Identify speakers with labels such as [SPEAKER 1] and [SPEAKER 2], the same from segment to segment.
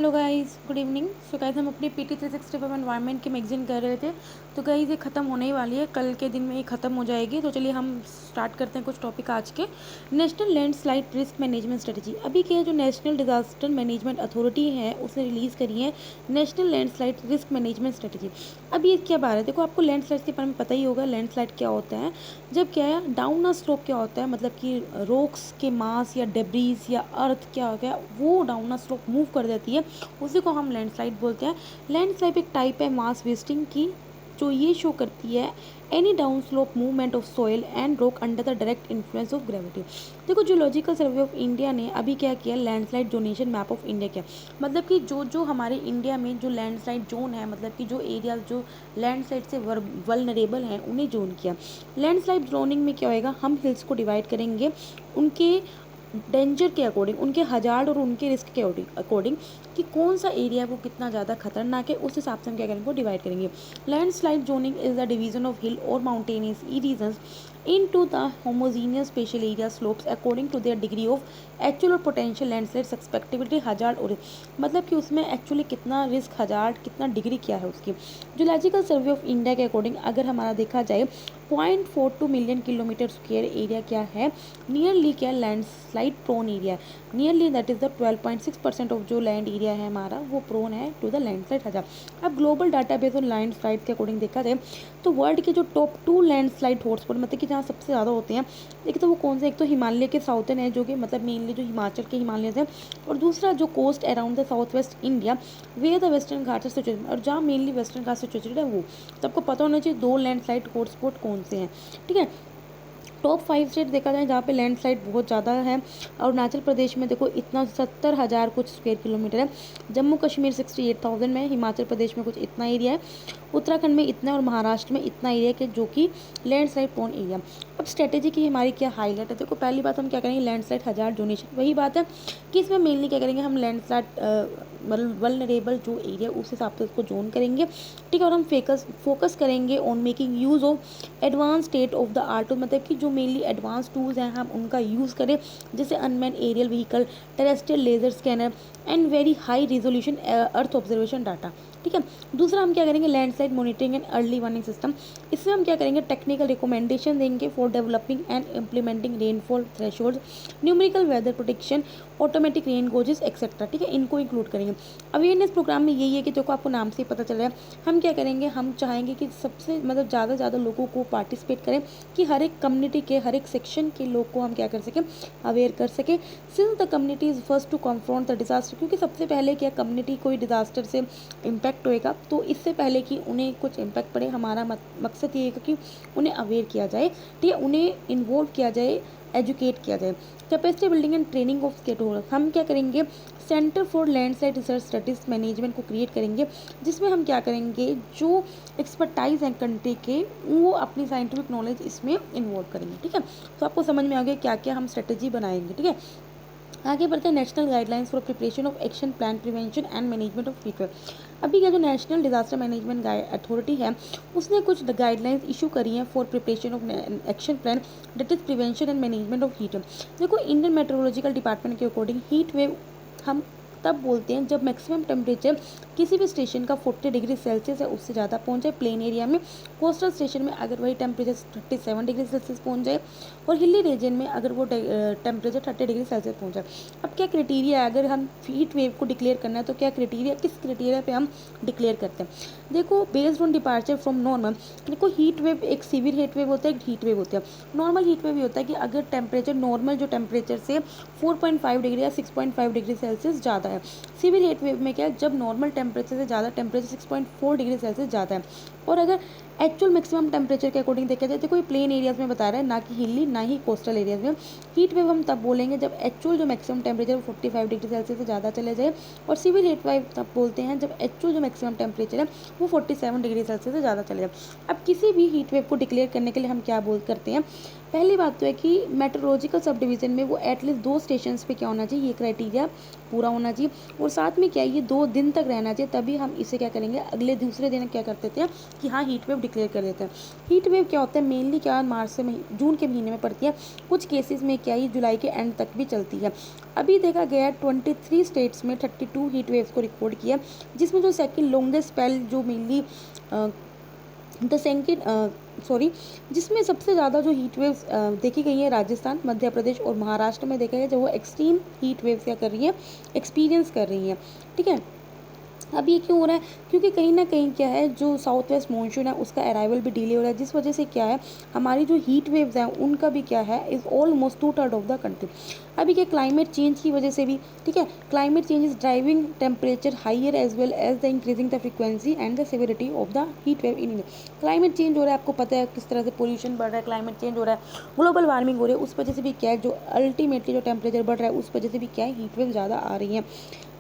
[SPEAKER 1] Hello guys, good evening. So guys, हम अपनी PT 365 environment की मैगजीन कर रहे थे। तो गाइस, ये ख़त्म होने ही वाली है, कल के दिन में ये ख़त्म हो जाएगी। तो चलिए हम स्टार्ट करते हैं कुछ टॉपिक आज के। National landslide risk management strategy. अभी क्या है, जो नेशनल डिजास्टर मैनेजमेंट अथॉरिटी है उसने रिलीज़ करी है national landslide risk management strategy. अब ये क्या बात है, देखो आपको लैंडस्लाइड के बारे में पता ही होगा। लैंडस्लाइड क्या होता है, जब क्या है डाउन स्लोप क्या होता है, मतलब कि रॉक्स के मास या डेब्रीज या अर्थ क्या हो गया वो डाउन स्लोप मूव कर देती है, उसी को हम लैंडस्लाइड बोलते हैं। लैंडस्लाइड एक टाइप है मास वेस्टिंग की, जो ये शो करती है any down slope movement of soil and rock under the direct influence of gravity. देखो, जियोलॉजिकल सर्वे ऑफ इंडिया ने अभी क्या किया, landslide zonation map of India किया। मतलब कि जो जो हमारे इंडिया में जो लैंडस्लाइड जोन है, मतलब कि जो एरिया जो लैंडस्लाइड से वल्नरेबल हैं उन्हें जोन किया। लैंडस्लाइड जोनिंग में क्या होएगा, हम हिल्स को डिवाइड करेंगे उनके डेंजर के अकॉर्डिंग, उनके हजार्ड और उनके रिस्क के अकॉर्डिंग, कि कौन सा एरिया है वो कितना ज़्यादा खतरनाक है, उस हिसाब से हम क्या करेंगे, वो डिवाइड करेंगे। Landslide zoning is the division of hill और mountainous regions into the homogeneous spatial area slopes according to their degree of actual और potential landslide susceptibility hazard और मतलब कि उसमें एक्चुअली कितना रिस्क हजार्ड कितना डिग्री क्या है उसकी। जियोलॉजिकल सर्वे ऑफ इंडिया के अकॉर्डिंग अगर हमारा देखा जाए 0.42 मिलियन किलोमीटर स्क्वायर एरिया क्या है, नियरली क्या landslide prone area, nearly that is the 12.6% of जो लैंड एरिया है हमारा वो प्रोन है टू द लैंडस्लाइड हजार्ड। अब ग्लोबल डाटाबेस और लैंडस्लाइड के अकॉर्डिंग देखा जाए तो वर्ल्ड के जो टॉप 2 लैंडस्लाइड हॉटस्पॉट, मतलब कि जहाँ सबसे ज़्यादा होते हैं, एक तो वो कौन से, एक तो हिमालय के साउथर्न है जो कि मतलब मेनली जो हिमाचल के हिमालय है, और दूसरा जो coast around the south west India way the western ghat से सिचुएटेड, और जहाँ मेनली वेस्टर्न घाट से सिचुएटेड है वो। तो आपको पता होना चाहिए 2 लैंडस्लाइड हॉटस्पॉट कौन से हैं, ठीक है। टॉप 5 स्टेट देखा जाए जहाँ पे लैंडस्लाइड बहुत ज़्यादा है, अरुणाचल प्रदेश में देखो इतना 70,000 कुछ स्क्वायर किलोमीटर है, जम्मू कश्मीर 68,000 में, हिमाचल प्रदेश में कुछ इतना एरिया है, उत्तराखंड में इतना और महाराष्ट्र में इतना एरिया के जो कि लैंडस्लाइड प्रोन एरिया। अब स्ट्रेटेजी की हमारी क्या हाईलाइट है, देखो पहली बात हम क्या करेंगे, लैंडस्लाइड हजार्ड जोनेशन, वही बात है कि इसमें मेनली क्या करेंगे, हम लैंडस्लाइड वल्नरेबल जो एरिया उस हिसाब से उसको जोन करेंगे, ठीक है। और हम फोकस करेंगे on making use of advance state of the art, मतलब कि जो मेनली एडवांस टूल्स हैं हम उनका यूज़ करें, जैसे unman aerial vehicle, terrestrial laser scanner and very high resolution earth observation data, ठीक है। दूसरा हम क्या करेंगे, landslide monitoring and early warning system, इसमें हम क्या करेंगे, टेक्निकल रिकमेंडेशन देंगे for developing and implementing rainfall threshold, numerical weather protection, automatic rain gauges etcetera, ठीक है, इनको इंक्लूड करेंगे। अवेयरनेस प्रोग्राम में यही है कि देखो आपको नाम से ही पता चल रहा है, हम क्या करेंगे, हम चाहेंगे कि सबसे मतलब ज़्यादा से ज़्यादा लोगों को पार्टिसिपेट करें, कि हर एक कम्युनिटी के हर एक सेक्शन के लोग को हम क्या कर सकें, अवेयर कर सकें। Since the community is first to confront the disaster, क्योंकि सबसे पहले क्या कम्युनिटी कोई डिजास्टर से इम्पैक्ट होएगा, तो इससे पहले कि उन्हें कुछ इम्पैक्ट पड़े, हमारा मकसद ये है कि उन्हें अवेयर किया जाए, ठीक है, उन्हें इन्वॉल्व किया जाए, एजुकेट किया जाए। Capacity building and training of state holder, हम क्या करेंगे, centre for landslide research studies management को क्रिएट करेंगे, जिसमें हम क्या करेंगे, जो एक्सपर्टाइज हैं कंट्री के वो अपनी साइंटिफिक नॉलेज इसमें इन्वॉल्व करेंगे, ठीक है। तो आपको समझ में आ गया क्या क्या हम स्ट्रेटेजी बनाएंगे, ठीक है। आगे बढ़ते हैं, national guidelines for preparation of action plan prevention and management of heat wave. अभी क्या जो नेशनल डिजास्टर मैनेजमेंट अथॉरिटी है उसने कुछ गाइडलाइंस इशू करी हैं for preparation of action plan that is prevention and management of heat wave. देखो, Indian meteorological department के अकॉर्डिंग हीट वेव हम तब बोलते हैं जब मैक्सिमम टेम्परेचर किसी भी स्टेशन का 40 डिग्री सेल्सियस है उससे ज़्यादा पहुंच जाए प्लेन एरिया में, कोस्टल स्टेशन में अगर वही टेम्परेचर 37 डिग्री सेल्सियस पहुंच जाए, और हिली रीजन में अगर वो टेम्परेचर 30 डिग्री सेल्सियस पहुंच जाए। अब क्या क्राइटेरिया है, अगर हम हीट वेव को डिक्लेयर करना है तो क्या क्राइटेरिया, किस क्राइटेरिया पे हम डिक्लेयर करते हैं। देखो, based on departure from normal, देखो हीट वेव एक सीवियर हीट वेव होता है, एक हीट वेव होता है। नॉर्मल हीट वेव ये होता है कि अगर टेम्परेचर नॉर्मल जो टेम्परेचर से 4.5 डिग्री या 6.5 डिग्री सेल्सियस ज़्यादा है। सीवियर हीट वेव में क्या है, जब नॉर्मल टेम्परेचर से ज़्यादा टेम्परेचर 6.4 डिग्री सेल्सियस ज़्यादा है, और अगर एक्चुअल मैक्सिमम टेम्परेचर के अकॉर्डिंग देखा जाए तो कोई प्लेन एरियाज में बता रहा है, ना कि हिली ना ही कोस्टल एरियाज में। हीट वेव हम तब बोलेंगे जब एक्चुअल जो मैक्सिमम टेम्परेचर 45 डिग्री सेल्सियस से ज़्यादा चले जाए, और सीवियर हीट वेव तब बोलते हैं जब एक्चुअल जो मैक्सिमम टेम्परेचर है वो 47 डिग्री सेल्सियस से ज़्यादा चले जाए। अब किसी भी हीट वेव को डिक्लेयर करने के लिए हम क्या करते हैं, पहली बात तो है कि मेट्रोलॉजिकल सब डिवीज़न में वो एटलीस्ट 2 स्टेशंस पे क्या होना चाहिए, ये क्राइटेरिया पूरा होना चाहिए और साथ में क्या है ये 2 दिन तक रहना चाहिए, तभी हम इसे क्या करेंगे अगले दूसरे दिन क्या कर देते हैं कि हाँ हीट वेव डिक्लेयर कर देते हैं। हीट वेव क्या होता है, मेनली क्या मार्च से जून के महीने में पड़ती है, कुछ केसेस में क्या है जुलाई के एंड तक भी चलती है। अभी देखा गया है 23 स्टेट्स में 32 हीट वेव्स को रिकॉर्ड किया, जिसमें जो सेकंड लॉन्गेस्ट स्पेल जो मेनली द सेकेंड सॉरी जिसमें सबसे ज़्यादा जो हीट वेव्स देखी गई है राजस्थान, मध्य प्रदेश और महाराष्ट्र में देखा गया, जो वो एक्सट्रीम हीट वेव्स क्या कर रही है, एक्सपीरियंस कर रही हैं। ठीक है, अब ये क्यों हो रहा है, क्योंकि कहीं ना कहीं क्या है जो साउथ वेस्ट मानसून है उसका अराइवल भी डिले हो रहा है, जिस वजह से क्या है हमारी जो हीट वेव्स हैं उनका भी क्या है is almost 2/3 of the country. अभी क्या क्लाइमेट चेंज की वजह से भी, ठीक है, climate change is driving temperature higher as well as the increasing the frequency and the severity of the heat wave in India. Climate change हो रहा है, आपको पता है किस तरह से पोल्यूशन बढ़ रहा है, क्लाइमेट चेंज हो रहा है, ग्लोबल वार्मिंग हो रही है, उस वजह से भी क्या है जो अल्टीमेटली जो टेम्परेचर बढ़ रहा है उस वजह से भी क्या है हीट वेव ज़्यादा आ रही हैं।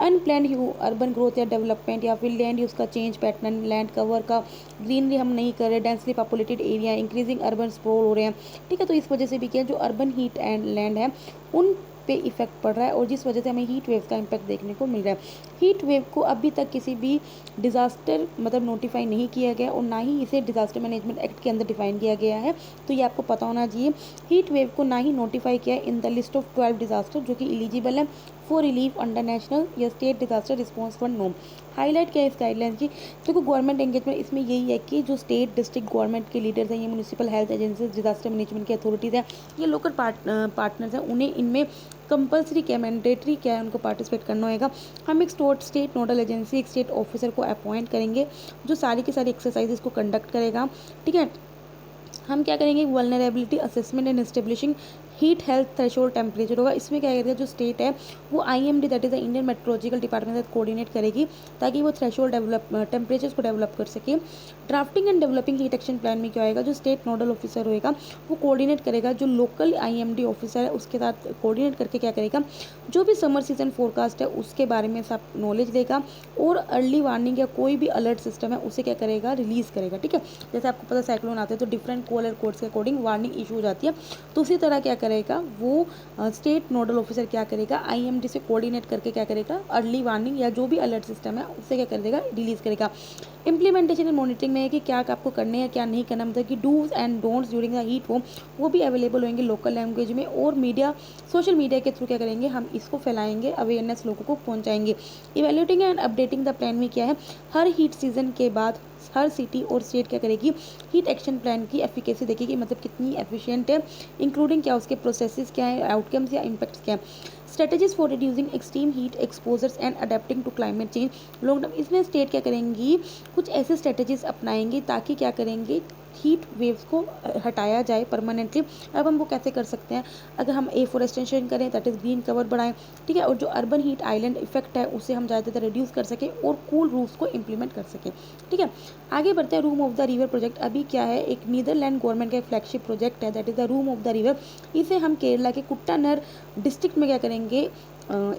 [SPEAKER 1] अनप्लैंड अर्बन ग्रोथ या डेवलपमेंट या फिर लैंड यूज़ का चेंज पैटर्न, लैंड कवर का ग्रीनरी हम नहीं कर रहे, densely populated area, increasing urban Sproull हो रहे हैं। ठीक है, तो इस वजह से भी क्या है जो अर्बन हीट एंड लैंड है उन पे इफेक्ट पड़ रहा है और जिस वजह से हमें हीट वेव का इम्पैक्ट देखने को मिल रहा है। हीट वेव को अभी तक किसी भी डिज़ास्टर मतलब नोटिफाई नहीं किया गया और ना ही इसे डिज़ास्टर मैनेजमेंट एक्ट के अंदर डिफाइन किया गया है, तो ये आपको पता होना चाहिए। हीट वेव को ना ही नोटिफाई किया in the list of 12 disaster जो कि एलिजिबल है फॉर रिलीफ अंडर नेशनल या स्टेट डिजास्टर रिस्पॉन्स फंड नोम। हाईलाइट क्या है इस गाइडलाइन की, देखो गवर्नमेंट एंगेजमेंट इसमें यही है कि जो स्टेट डिस्ट्रिक्ट गवर्नमेंट के लीडर्स हैं, ये municipal health agencies, disaster management की अथॉरिटीज़ हैं, ये लोकल पार्टनर्स हैं, उन्हें इनमें कंपलसरी क्या मैंडेटरी क्या है उनको पार्टिसिपेट करना होगा। हम एक स्टेट नोडल एजेंसी, एक स्टेट ऑफिसर को अपॉइंट करेंगे जो सारी की सारी एक्सरसाइजेज को कंडक्ट करेगा। ठीक है, हम क्या करेंगे vulnerability assessment and establishing heat health threshold temperature होगा। इसमें क्या करेगा जो स्टेट है वो IMD that is the Indian meteorological department के साथ कोऑर्डिनेट करेगी ताकि वो थ्रेशोल्ड टेम्परेचर्स को डेवलप कर सके। Drafting and developing heat action plan में क्या होएगा जो स्टेट नोडल ऑफिसर होएगा वो कोऑर्डिनेट करेगा जो लोकल आईएमडी ऑफिसर है उसके साथ कोऑर्डिनेट करके क्या करेगा जो भी समर सीजन फोरकास्ट है उसके बारे में सब नॉलेज देगा और अर्ली वार्निंग या कोई भी अलर्ट सिस्टम है उसे क्या करेगा रिलीज करेगा। ठीक है, जैसे आपको पता साइक्लोन आते हैं तो डिफरेंट कलर कोड्स के अकॉर्डिंग वार्निंग इशू हो जाती है, तो उसी तरह क्या करेगा वो स्टेट नोडल ऑफिसर क्या करेगा आईएमडी से कोऑर्डिनेट करके क्या करेगा अर्ली वार्निंग या जो भी अलर्ट सिस्टम है उससे क्या कर देगा रिलीज करेगा। इंप्लीमेंटेशन एंड मॉनिटरिंग में है कि क्या आपको करने है क्या नहीं करना, मतलब कि dos and don'ts during the heat वो भी अवेलेबल होंगे लोकल लैंग्वेज में और मीडिया सोशल मीडिया के थ्रू क्या करेंगे हम इसको फैलाएंगे, अवेयरनेस लोगों को पहुंचाएंगे। Evaluating and updating the plan में क्या है हर हीट सीजन के बाद हर सिटी और स्टेट क्या करेगी हीट एक्शन प्लान की एफिकेसी देखेगी, मतलब कितनी एफिशिएंट है, इंक्लूडिंग क्या उसके प्रोसेसेस क्या है, आउटकम्स या इम्पैक्ट्स क्या है। Strategies for reducing extreme heat exposures and adapting to climate change long term, इसमें स्टेट क्या करेंगी कुछ ऐसे स्ट्रेटेजीज अपनाएंगी ताकि क्या करेंगे हीट वेव्स को हटाया जाए परमानेंटली। अब हम वो कैसे कर सकते हैं, अगर हम एफोरेस्टेशन करें दैट इज़ ग्रीन कवर बढ़ाएं, ठीक है, और जो अर्बन हीट आइलैंड इफेक्ट है उसे हम ज़्यादातर रिड्यूस कर सकें और कूल रूफ्स को इम्प्लीमेंट कर सकें। ठीक है, आगे बढ़ते हैं room of the river project. अभी क्या है एक नीदरलैंड गवर्नमेंट का फ्लैगशिप प्रोजेक्ट है that is the room of the river. इसे हम केरला के कुट्टानर डिस्ट्रिक्ट में क्या करेंगे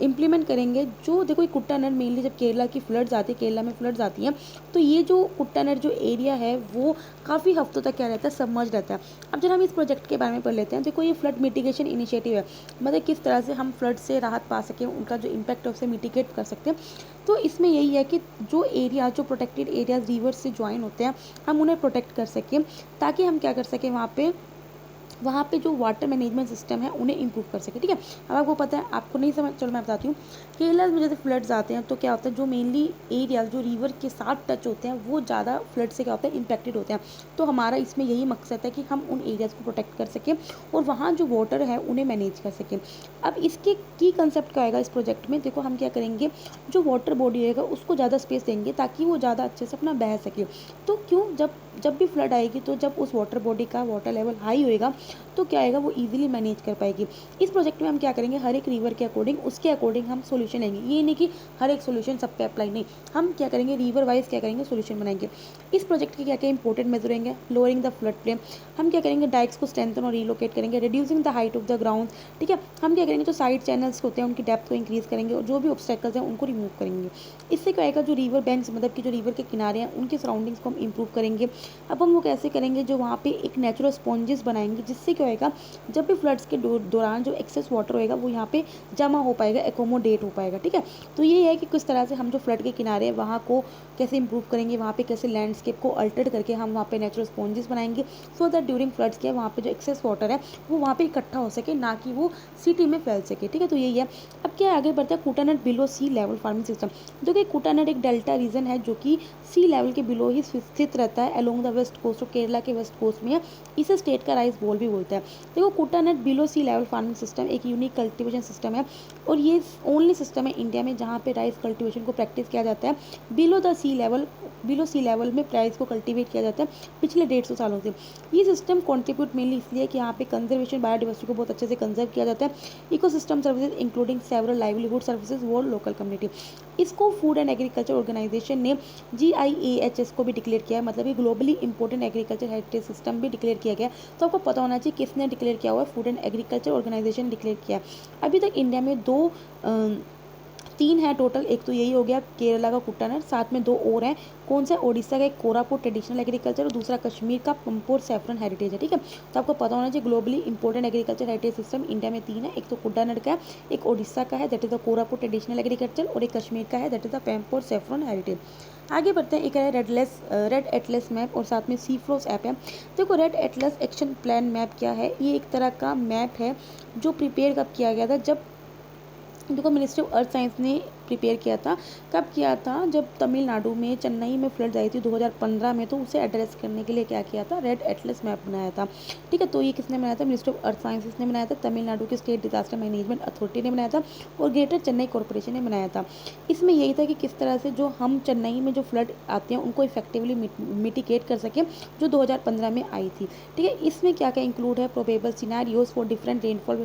[SPEAKER 1] इम्प्लीमेंट करेंगे। जो देखो ये कुट्टानर मेनली जब केरला की फ्लड्स आती है, केरला में फ्लड्स आती हैं तो ये जो कुट्टानर जो एरिया है वो काफ़ी हफ्तों तक क्या रहता है सबमर्ज रहता है। अब जब हम इस प्रोजेक्ट के बारे में पढ़ लेते हैं, देखो ये फ्लड मिटिगेशन इनिशिएटिव है, मतलब किस तरह से हम फ्लड से राहत पा सकें, उनका जो इम्पैक्ट है उसे मिटिगेट कर सकते हैं। तो इसमें यही है कि जो एरिया जो प्रोटेक्टेड एरियाज रिवर्स से ज्वाइन होते हैं हम उन्हें प्रोटेक्ट कर सकें ताकि हम क्या कर सकें वहाँ पे जो वाटर मैनेजमेंट सिस्टम है उन्हें इंप्रूव कर सके। ठीक है, अब आपको पता है, आपको नहीं समझ, चलो मैं बताती हूँ। केरला में जैसे फ्लड्स आते हैं तो क्या होता है जो मेनली एरियाज जो रिवर के साथ टच होते हैं वो ज़्यादा फ्लड से क्या होता है इम्पैक्टेड होते हैं। तो हमारा इसमें यही मकसद है कि हम उन एरियाज़ को प्रोटेक्ट कर सकें और वहाँ जो वाटर है उन्हें मैनेज कर सकें। अब इसके की कंसेप्ट क्या आएगा इस प्रोजेक्ट में, देखो हम क्या करेंगे जो वाटर बॉडी रहेगा उसको ज़्यादा स्पेस देंगे ताकि वो ज़्यादा अच्छे से अपना बह सके। तो क्यों, जब भी फ्लड आएगी तो जब उस वाटर बॉडी का वाटर लेवल हाई होएगा तो क्या आएगा वो इजीली मैनेज कर पाएगी। इस प्रोजेक्ट में हम क्या करेंगे हर एक रिवर के अकॉर्डिंग उसके अकॉर्डिंग हम सोल्यूशन लेंगे, ये नहीं कि हर एक सोल्यूशन सब पे अप्लाई, नहीं, हम क्या करेंगे रिवर वाइज क्या करेंगे सोल्यूशन बनाएंगे। इस प्रोजेक्ट के क्या क्या इंपॉर्टेंट मेजर होंगे, लोअरिंग द फ्लड प्लेन, हम क्या करेंगे डाइक्स को स्ट्रेंथन और रिलोकेट करेंगे, reducing the height of the ground, ठीक है, हम क्या करेंगे जो साइड चैनल्स होते हैं उनकी डेप्थ को इंक्रीज करेंगे और जो भी ऑब्स्टेकल्स हैं उनको रिमूव करेंगे। इससे क्या आएगा जो रिवर बैंक्स मतलब कि जो रिवर के किनारे हैं उनके सराउंडिंग्स को हम इंप्रूव करेंगे। अब हम वो कैसे करेंगे जो वहाँ पे एक नेचुरल स्पॉन्जेस बनाएंगे जिससे क्या होएगा, जब भी फ्लड्स के दौरान जो एक्सेस वाटर होएगा वो यहाँ पे जमा हो पाएगा, एकोमोडेट हो पाएगा, ठीक है। तो ये है कि किस तरह से हम जो फ्लड के किनारे हैं वहाँ को कैसे इंप्रूव करेंगे, वहाँ पे कैसे लैंडस्केप को अल्टर करके हम वहाँ पे नेचुरल स्पॉन्जेस बनाएंगे, सो दैट ड्यूरिंग फ्लड्स क्या है वहाँ पे जो एक्सेस वाटर है वो वहाँ पे इकट्ठा हो सके, ना कि वो सिटी में फैल सके, ठीक है। तो यही है। अब क्या है, आगे बढ़ता है कूटानट बिलो सी लेवल फार्मिंग सिस्टम। जो कि कूटानट एक डेल्टा रीजन है जो कि सी लेवल के बिलो ही स्थित रहता है along the west coast of Kerala के वेस्ट कोस्ट में है। इसे स्टेट का राइस बोल भी बोलते हैं। देखो कूटानट बिलो सी लेवल फार्मिंग सिस्टम एक यूनिक कल्टीवेशन सिस्टम है और ये ओनली सिस्टम है इंडिया में जहाँ पे राइस कल्टीवेशन को प्रैक्टिस किया जाता है बिलो सी लेवल में राइस को कल्टीवेट किया जाता है पिछले 150 सालों से। ये सिस्टम कॉन्ट्रीब्यूट मेनली इसलिए कि यहाँ पे कंजर्वेशन बायोडाइवर्सिटी को बहुत अच्छे से कंजर्व किया जाता है, ecosystem services including several livelihood services वो लोकल कम्युनिटी। इसको फूड एंड एग्रीकल्चर ऑर्गेनाइजेशन ने GIAHS को भी डिक्लेयर किया है, मतलब ये globally important agriculture heritage system भी डिक्लेयर किया गया। तो आपको पता होना चाहिए किसने डिक्लेयर किया हुआ है, food and agriculture organization declare किया है। अभी तक इंडिया में तीन है टोटल, एक तो यही हो गया केरला का कुट्टानट, साथ में 2 और हैं। कौन सा, ओडिशा का एक कोरापुट ट्रेडिशनल एग्रीकल्चर और दूसरा कश्मीर का पंपोर सैफरन हेरिटेज है, ठीक है। तो आपको पता होना चाहिए globally important agriculture heritage system India में 3 है, एक तो कुट्टानट का है, एक ओडिशा का है that is the Koraput traditional agriculture और एक कश्मीर का है that is the Pampore saffron heritage. आगे बढ़ते हैं, एक है रेड एटलस मैप और साथ में सी फ्लोस ऐप है। देखो red Atlas action plan map क्या है, ये एक तरह का मैप है जो प्रिपेयर कब किया गया था, जब देखो मिनिस्ट्री ऑफ अर्थ साइंस ने प्रिपेयर किया था। कब किया था, जब तमिलनाडु में चेन्नई में फ्लड आई थी 2015 में, तो उसे एड्रेस करने के लिए क्या किया था, रेड एटलस मैप बनाया था, ठीक है। तो ये किसने बनाया था, मिनिस्ट्री ऑफ अर्थ साइंसेस ने बनाया था, तमिलनाडु की स्टेट डिजास्टर मैनेजमेंट अथॉरिटी ने बनाया था और ग्रेटर चेन्नई कॉरपोरेशन ने बनाया था। इसमें यही था कि किस तरह से जो हम चेन्नई में जो फ्लड आते हैं उनको इफेक्टिवली मिटिगेट कर सकें, जो 2015 में आई थी, ठीक है। इसमें क्या क्या इंक्लूड है, probable scenarios for different rainfall,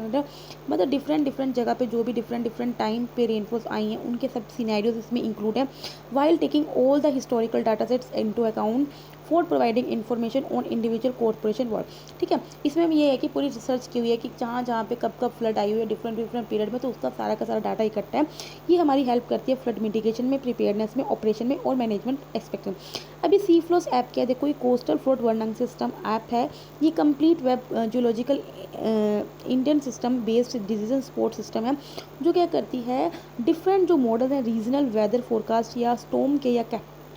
[SPEAKER 1] मतलब डिफरेंट जगह पे जो भी डिफरेंट टाइम पे रेनफॉल्स आई हैं उनके सब सिनेरियोज इसमें इंक्लूड है, while taking all the historical data sets into account for providing information on individual corporation work, ठीक है। इसमें ये है कि पूरी रिसर्च की हुई है कि जहाँ पे कब फ्लड आई हुई है डिफरेंट पीरियड में, तो उसका सारा का सारा डाटा इकट्ठा है। ये हमारी हेल्प करती है फ्लड मिटिगेशन में, प्रिपेयरनेस में, ऑपरेशन में और मैनेजमेंट एस्पेक्ट में। अभी सी फ्लोस ऐप क्या है, देखो ये coastal flowed burning system app है। ये complete web geological Indian system based decision support system है, जो क्या करती है डिफरेंट जो मॉडल है रीजनल वेदर फोरकास्ट या स्टॉर्म के या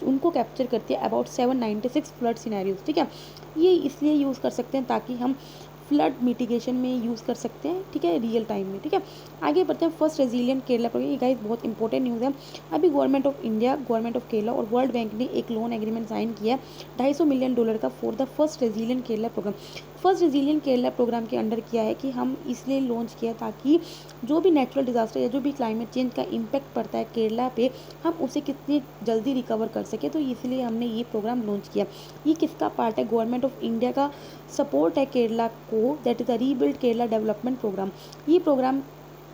[SPEAKER 1] उनको कैप्चर करती है अबाउट 796 फ्लड सिनेरियोज, ठीक है। ये इसलिए यूज़ कर सकते हैं ताकि हम फ्लड मिटिगेशन में यूज़ कर सकते हैं, ठीक है, रियल टाइम में, ठीक है। आगे बढ़ते हैं, फर्स्ट रेजिलियंट केरला प्रोग्राम। ये गाइस बहुत इंपॉर्टेंट न्यूज़ है। अभी government of India, government of Kerala और वर्ल्ड बैंक ने एक लोन एग्रीमेंट साइन किया है $250 मिलियन का for the first resilient Kerala program. First resilient Kerala program के अंडर किया है कि हम इसलिए लॉन्च किया ताकि जो भी नेचुरल डिजास्टर या जो भी क्लाइमेट चेंज का इम्पैक्ट पड़ता है केरला पे, हम उसे कितनी जल्दी रिकवर कर सके, तो इसलिए हमने ये प्रोग्राम लॉन्च किया। ये किसका पार्ट है, गवर्नमेंट ऑफ इंडिया का सपोर्ट है केरला को, that is the rebuild Kerala development program. ये प्रोग्राम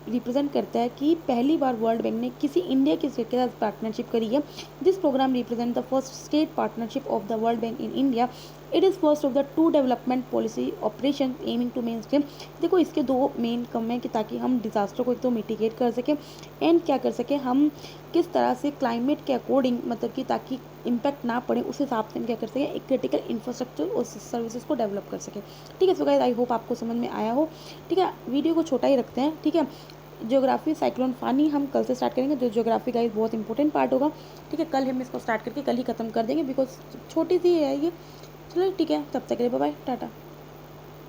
[SPEAKER 1] रिप्रेजेंट करता है कि पहली बार वर्ल्ड बैंक ने किसी इंडिया की स्टेट के साथ पार्टनरशिप करी है। This program represent the first state partnership of the world bank in India. It is first of the 2 development policy operation aiming to mainstream. देखो इसके 2 मेन कम है कि ताकि हम डिजास्टर को एक तो मिटिगेट कर सकें एंड क्या कर सकें, हम किस तरह से क्लाइमेट के अकॉर्डिंग, मतलब कि ताकि इम्पैक्ट ना पड़े उस हिसाब से हम क्या कर सकें, एक क्रिटिकल इंफ्रास्ट्रक्चर और सर्विसेज को डेवलप कर सकें, ठीक है। सो गाइस आई होप आपको समझ में आया हो, ठीक है। वीडियो को छोटा ही रखते हैं, ठीक है। ज्योग्राफी साइक्लोन फानी हम कल से स्टार्ट करेंगे, जो ज्योग्राफी गाइस बहुत इंपॉर्टेंट पार्ट होगा, ठीक है। कल हम इसको स्टार्ट करके कल ही खत्म कर देंगे बिकॉज छोटी सी है ये। चलो ठीक है, तब तक के लिए बाय बाय, टाटा।